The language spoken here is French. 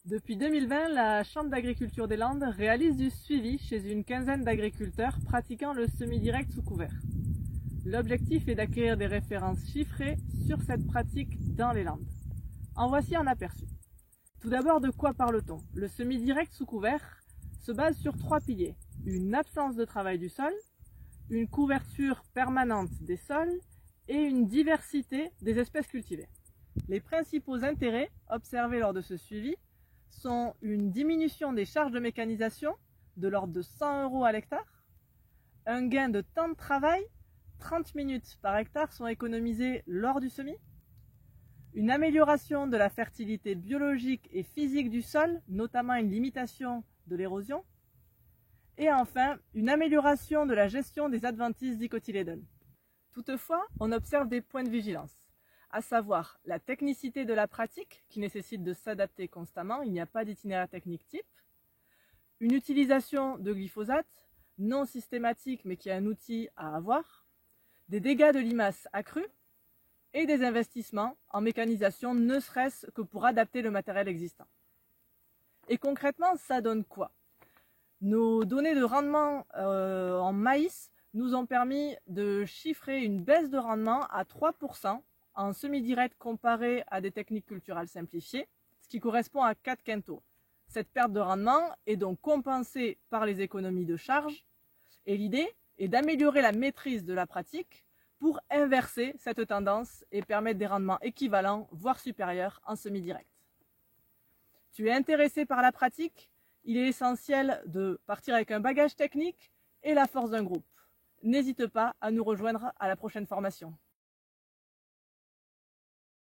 Depuis 2020, la Chambre d'agriculture des Landes réalise du suivi chez une quinzaine d'agriculteurs pratiquant le semi-direct sous couvert. L'objectif est d'acquérir des références chiffrées sur cette pratique dans les Landes. En voici un aperçu. Tout d'abord, de quoi parle-t-on? Le semi-direct sous couvert se base sur 3 piliers. Une absence de travail du sol, une couverture permanente des sols et une diversité des espèces cultivées. Les principaux intérêts observés lors de ce suivi sont une diminution des charges de mécanisation de l'ordre de 100 € à l'hectare, un gain de temps de travail, 30 minutes par hectare sont économisées lors du semis, une amélioration de la fertilité biologique et physique du sol, notamment une limitation de l'érosion, et enfin une amélioration de la gestion des adventices dicotylédones. Toutefois, on observe des points de vigilance, à savoir la technicité de la pratique qui nécessite de s'adapter constamment, il n'y a pas d'itinéraire technique type, une utilisation de glyphosate non systématique mais qui est un outil à avoir, des dégâts de limaces accrus et des investissements en mécanisation ne serait-ce que pour adapter le matériel existant. Et concrètement, ça donne quoi? Nos données de rendement en maïs nous ont permis de chiffrer une baisse de rendement à 3% en semi-direct comparé à des techniques culturales simplifiées, ce qui correspond à 4 quintaux. Cette perte de rendement est donc compensée par les économies de charge et l'idée est d'améliorer la maîtrise de la pratique pour inverser cette tendance et permettre des rendements équivalents, voire supérieurs en semi-direct. Tu es intéressé par la pratique? Il est essentiel de partir avec un bagage technique et la force d'un groupe. N'hésite pas à nous rejoindre à la prochaine formation.